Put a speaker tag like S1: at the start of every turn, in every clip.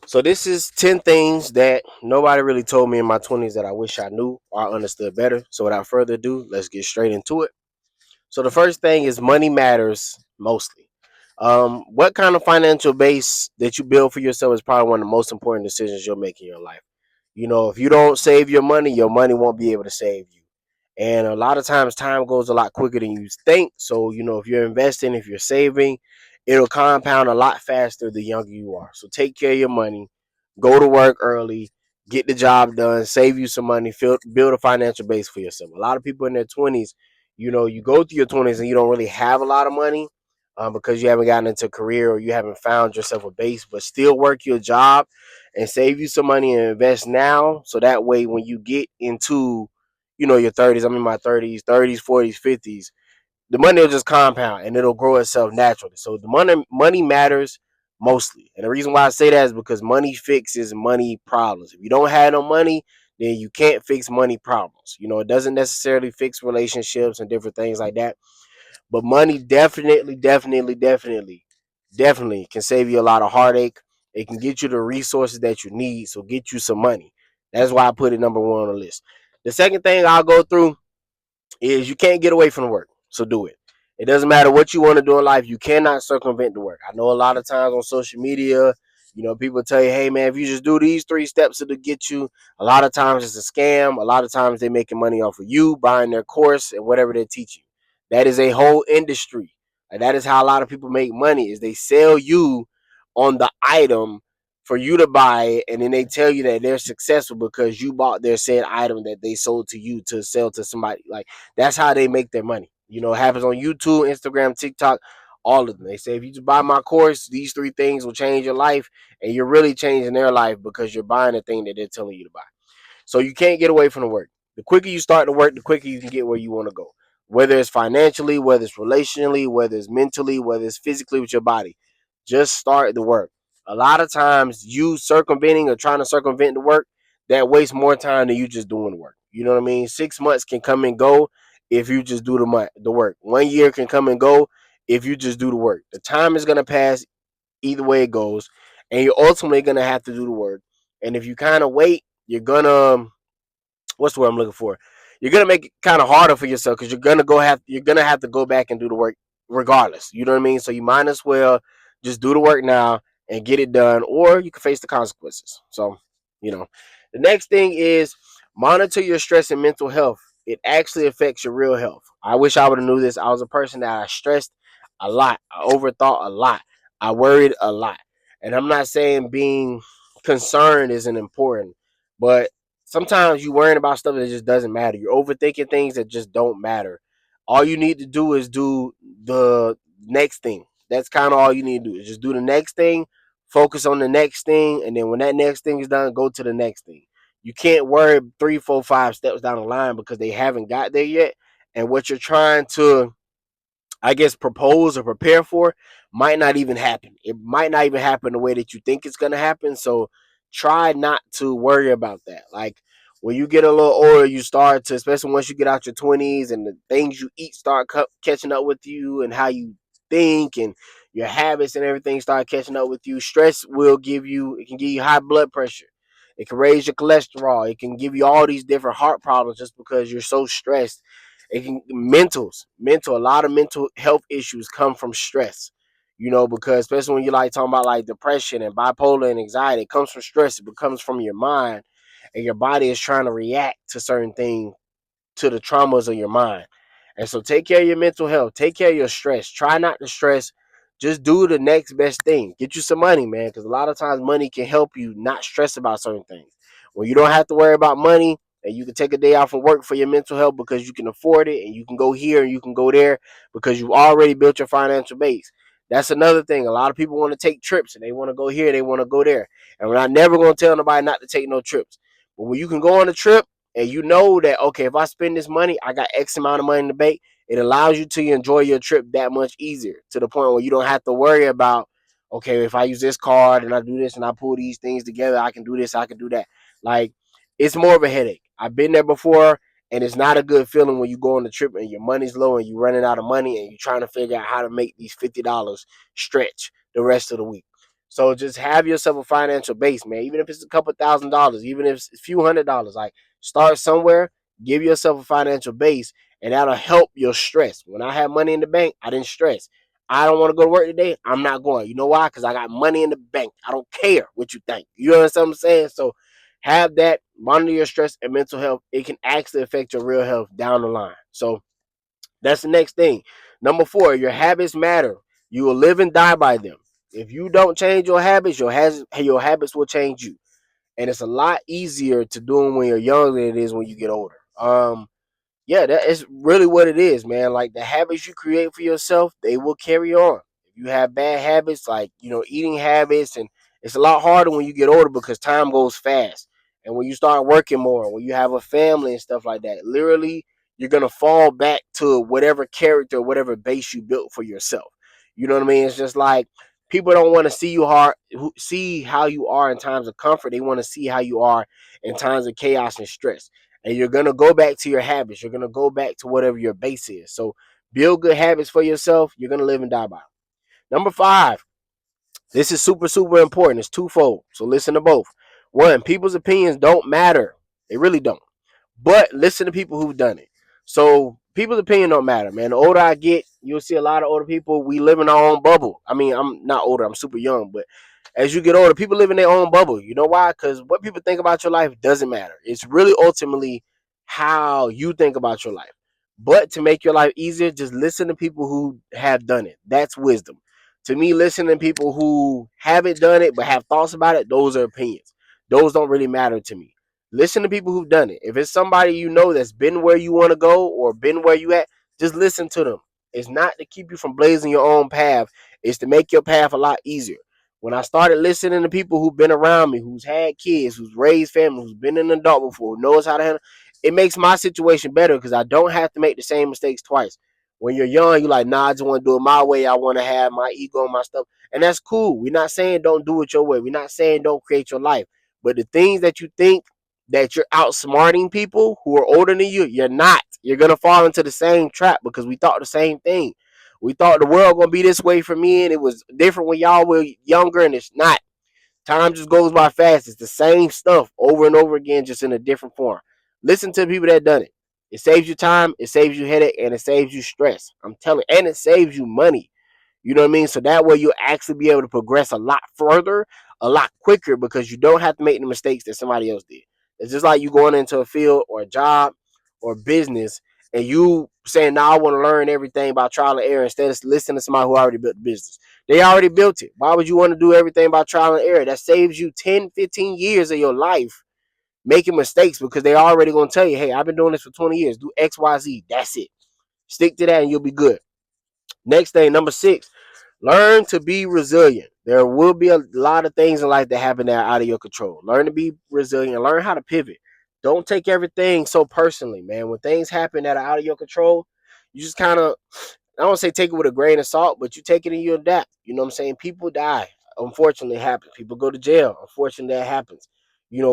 S1: So this is 10 things that nobody really told me in my 20s that I wish I knew or I understood better. So without further ado, let's get straight into it. So the first thing is money matters mostly. What kind of financial base that you build for yourself is probably one of the most important decisions you'll make in your life. If you don't save your money won't be able to save you. And a lot of times, time goes a lot quicker than you think. So, if you're investing, if you're saving, it'll compound a lot faster the younger you are. So, take care of your money, go to work early, get the job done, save you some money, build a financial base for yourself. A lot of people in their 20s, you go through your 20s and you don't really have a lot of money because you haven't gotten into a career or you haven't found yourself a base, but still work your job and save you some money and invest now. So that way, when you get into your 30s, I'm in my 30s, 40s, 50s, the money will just compound and it'll grow itself naturally. So the money matters mostly. And the reason why I say that is because money fixes money problems. If you don't have no money, then you can't fix money problems. It doesn't necessarily fix relationships and different things like that. But money definitely can save you a lot of heartache. It can get you the resources that you need. So get you some money. That's why I put it number one on the list. The second thing I'll go through is you can't get away from work. So do it. It doesn't matter what you want to do in life. You cannot circumvent the work. I know a lot of times on social media, people tell you, hey, man, if you just do these three steps, it'll get you. A lot of times it's a scam. A lot of times they're making money off of you, buying their course and whatever they're teaching. That is a whole industry. And that is how a lot of people make money is they sell you on the item for you to buy it, and then they tell you that they're successful because you bought their said item that they sold to you to sell to somebody. Like that's how they make their money. It happens on YouTube, Instagram, TikTok, all of them. They say if you just buy my course, these three things will change your life, and you're really changing their life because you're buying the thing that they're telling you to buy. So you can't get away from the work. The quicker you start to work, the quicker you can get where you want to go. Whether it's financially, whether it's relationally, whether it's mentally, whether it's physically with your body, just start the work. A lot of times, you circumventing or trying to circumvent the work that wastes more time than you just doing the work. You know what I mean? 6 months can come and go if you just do the work. 1 year can come and go if you just do the work. The time is gonna pass either way it goes, and you're ultimately gonna have to do the work. And if you kind of wait, you're gonna what's the word I'm looking for? You're gonna make it kind of harder for yourself because you're gonna have to go back and do the work regardless. You know what I mean? So you might as well just do the work now and get it done, or you can face the consequences. So, you know, the next thing is monitor your stress and mental health. It actually affects your real health. I wish I would have knew this. I was a person that I stressed a lot. I overthought a lot. I worried a lot. And I'm not saying being concerned isn't important, but sometimes you worrying about stuff that just doesn't matter. You're overthinking things that just don't matter. All you need to do is do the next thing. That's kind of all you need to do is just do the next thing, focus on the next thing, and then when that next thing is done, go to the next thing. You can't worry 3, 4, 5 steps down the line because they haven't got there yet. And what you're trying to, I guess, propose or prepare for might not even happen. It might not even happen the way that you think it's going to happen. So try not to worry about that. Like when you get a little older, you start to, especially once you get out your 20s and the things you eat start catching up with you and how you think and your habits and everything start catching up with you. Stress it can give you high blood pressure. It can raise your cholesterol. It can give you all these different heart problems just because you're so stressed. It can mental. A lot of mental health issues come from stress. Because especially when you like talking about like depression and bipolar and anxiety, it comes from stress. It comes from your mind, and your body is trying to react to certain things, to the traumas of your mind. And so take care of your mental health. Take care of your stress. Try not to stress. Just do the next best thing. Get you some money, man, because a lot of times money can help you not stress about certain things. When you don't have to worry about money and you can take a day off from work for your mental health because you can afford it and you can go here and you can go there because you've already built your financial base. That's another thing. A lot of people want to take trips and they want to go here, they want to go there. And we're not never going to tell nobody not to take no trips. But when you can go on a trip and you know that, okay, if I spend this money, I got X amount of money in the bank, it allows you to enjoy your trip that much easier to the point where you don't have to worry about, okay, if I use this card and I do this and I pull these things together, I can do this, I can do that. Like, it's more of a headache. I've been there before, and it's not a good feeling when you go on the trip and your money's low and you're running out of money and you're trying to figure out how to make these $50 stretch the rest of the week. So just have yourself a financial base, man. Even if it's a couple $1,000s, even if it's a few $100s, like start somewhere, give yourself a financial base, and that'll help your stress. When I had money in the bank, I didn't stress. I don't want to go to work today. I'm not going. You know why? Because I got money in the bank. I don't care what you think. You understand what I'm saying? So have that, monitor your stress and mental health. It can actually affect your real health down the line. So that's the next thing. Number 4, your habits matter. You will live and die by them. If you don't change your habits, your habits will change you. And it's a lot easier to do them when you're young than it is when you get older. Yeah, that is really what it is, man. Like the habits you create for yourself, they will carry on. If you have bad habits, like eating habits, and it's a lot harder when you get older because time goes fast. And when you start working more, when you have a family and stuff like that, literally you're gonna fall back to whatever character, whatever base you built for yourself. You know what I mean? It's just like people don't want to see you hard, see how you are in times of comfort. They want to see how you are in times of chaos and stress, and you're going to go back to your habits. You're going to go back to whatever your base is. So build good habits for yourself. You're going to live and die by. Number 5, this is super, super important. It's twofold. So listen to both. One, people's opinions don't matter. They really don't. But listen to people who've done it. So people's opinion don't matter, man. The older I get, you'll see a lot of older people. We live in our own bubble. I mean, I'm not older. I'm super young, but as you get older, people live in their own bubble. You know why? Because what people think about your life doesn't matter. It's really ultimately how you think about your life. But to make your life easier, just listen to people who have done it. That's wisdom. To me, listening to people who haven't done it but have thoughts about it, those are opinions. Those don't really matter to me. Listen to people who've done it. If it's somebody you know that's been where you want to go or been where you at, just listen to them. It's not to keep you from blazing your own path. It's to make your path a lot easier. When I started listening to people who've been around me, who's had kids, who's raised family, who's been an adult before, knows how to handle it, makes my situation better because I don't have to make the same mistakes twice. When you're young, you're like, nah, I just want to do it my way. I want to have my ego and my stuff. And that's cool. We're not saying don't do it your way. We're not saying don't create your life. But the things that you think that you're outsmarting people who are older than you, you're not. You're gonna fall into the same trap because we thought the same thing. We thought the world gonna be this way for me, and it was different when y'all were younger, and it's not. Time just goes by fast. It's the same stuff over and over again, just in a different form. Listen to the people that done it. It saves you time, it saves you headache, and it saves you stress. I'm telling you, and it saves you money. You know what I mean? So that way you'll actually be able to progress a lot further, a lot quicker because you don't have to make the mistakes that somebody else did. It's just like you going into a field or a job or business and you saying, now I want to learn everything about trial and error instead of listening to somebody who already built the business. They already built it. Why would you want to do everything by trial and error? That saves you 10, 15 years of your life making mistakes because they're already going to tell you, hey, I've been doing this for 20 years. Do X, Y, Z. That's it. Stick to that and you'll be good. Next thing, number 6, learn to be resilient. There will be a lot of things in life that happen that are out of your control. Learn to be resilient. Learn how to pivot. Don't take everything so personally, man. When things happen that are out of your control, you just kind of, I don't say take it with a grain of salt, but you take it and you adapt. You know what I'm saying? People die. Unfortunately, it happens. People go to jail. Unfortunately, that happens.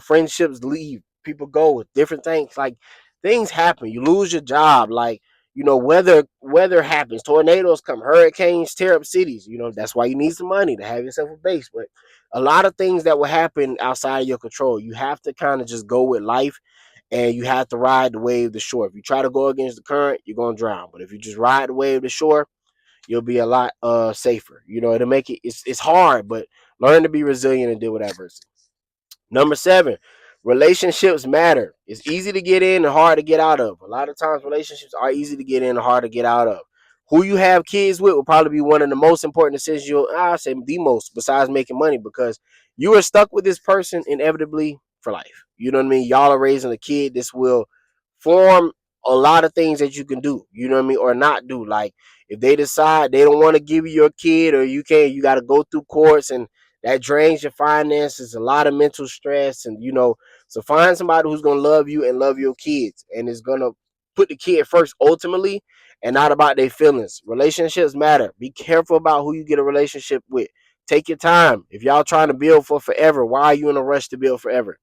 S1: Friendships leave. People go with different things. Like things happen. You lose your job. Like weather happens. Tornadoes come. Hurricanes tear up cities. That's why you need some money to have yourself a base. But a lot of things that will happen outside of your control. You have to kind of just go with life and you have to ride the wave of the shore. If you try to go against the current, you're gonna drown. But if you just ride the wave of the shore, you'll be a lot safer. It'll make it's hard, but learn to be resilient and deal with adversity. Number 7, relationships matter. It's easy to get in and hard to get out of. A lot of times relationships are easy to get in and hard to get out of. Who you have kids with will probably be one of the most important decisions I say the most besides making money because you are stuck with this person inevitably for life. You know what I mean? Y'all are raising a kid. This will form a lot of things that you can do, you know what I mean, or not do. Like if they decide they don't want to give you your kid or you got to go through courts and that drains your finances, a lot of mental stress, and so find somebody who's gonna love you and love your kids, and is gonna put the kid first ultimately, and not about their feelings. Relationships matter. Be careful about who you get a relationship with. Take your time. If y'all trying to build for forever, why are you in a rush to build forever?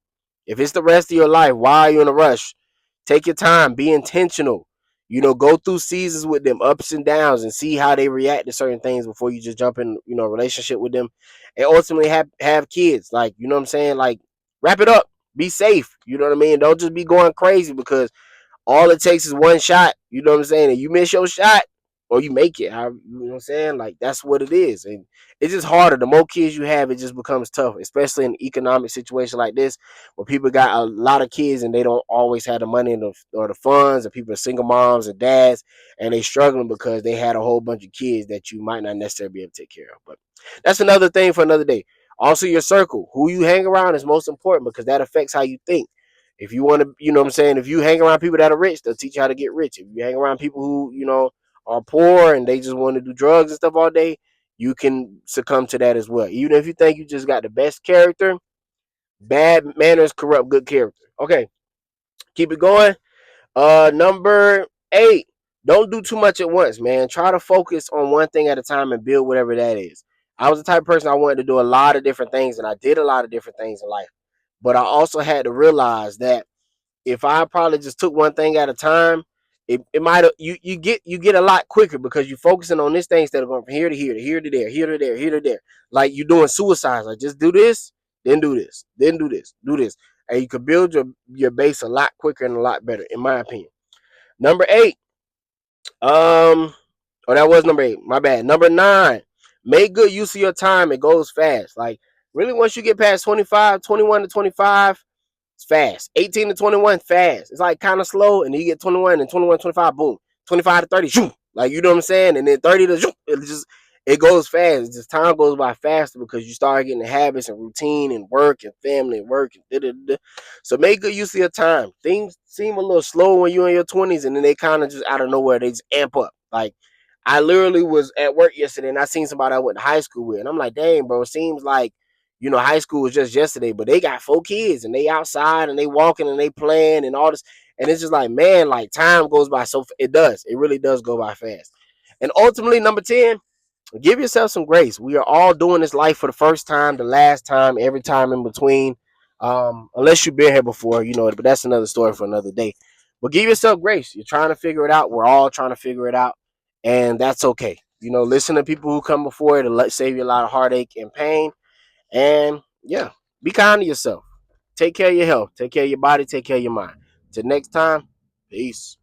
S1: If it's the rest of your life, why are you in a rush? Take your time. Be intentional. Go through seasons with them, ups and downs, and see how they react to certain things before you just jump in, a relationship with them, and ultimately have kids. Like, you know what I'm saying? Like, wrap it up. Be safe. You know what I mean? Don't just be going crazy because all it takes is one shot. You know what I'm saying? And you miss your shot or you make it. You know what I'm saying? Like, that's what it is. And it's just harder. The more kids you have, it just becomes tough, especially in an economic situation like this where people got a lot of kids and they don't always have the money or the funds, and people are single moms and dads, and they struggling because they had a whole bunch of kids that you might not necessarily be able to take care of. But that's another thing for another day. Also, your circle, who you hang around, is most important because that affects how you think. If you want to, you know what I'm saying, if you hang around people that are rich, they'll teach you how to get rich. If you hang around people who, are poor and they just want to do drugs and stuff all day, you can succumb to that as well. Even if you think you just got the best character, bad manners corrupt good character. Okay, keep it going. Number 8, don't do too much at once, man. Try to focus on one thing at a time and build whatever that is. I was the type of person I wanted to do a lot of different things, and I did a lot of different things in life. But I also had to realize that if I probably just took one thing at a time, it might you get a lot quicker because you're focusing on this thing instead of going from here to here to here to there, here to there, here to there. Like you're doing suicides. Like just do this, then do this, then do this. And you could build your base a lot quicker and a lot better, in my opinion. Number 8, oh, that was number 8. My bad. Number 9, make good use of your time. It goes fast. Like really, once you get past 25, 21 to 25, it's fast. 18 to 21, fast. It's like kind of slow, and then you get 21 and 21, 25, boom. 25 to 30, shoot. Like, you know what I'm saying? And then 30 to shoot. It goes fast. It's just time goes by faster because you start getting the habits and routine and work and family and work and da-da-da. So make good use of your time. Things seem a little slow when you're in your 20s, and then they kind of just out of nowhere, they just amp up. Like, I literally was at work yesterday and I seen somebody I went to high school with, and I'm like, dang, bro, it seems like high school was just yesterday, but they got 4 kids and they outside and they walking and they playing and all this. And it's just like, man, like time goes by so it does. It really does go by fast. And ultimately, number 10, give yourself some grace. We are all doing this life for the first time, the last time, every time in between. Unless you've been here before, but that's another story for another day. But give yourself grace. You're trying to figure it out. We're all trying to figure it out. And that's okay. Listen to people who come before to save you a lot of heartache and pain. And yeah, be kind to yourself. Take care of your health. Take care of your body. Take care of your mind. Till next time, peace.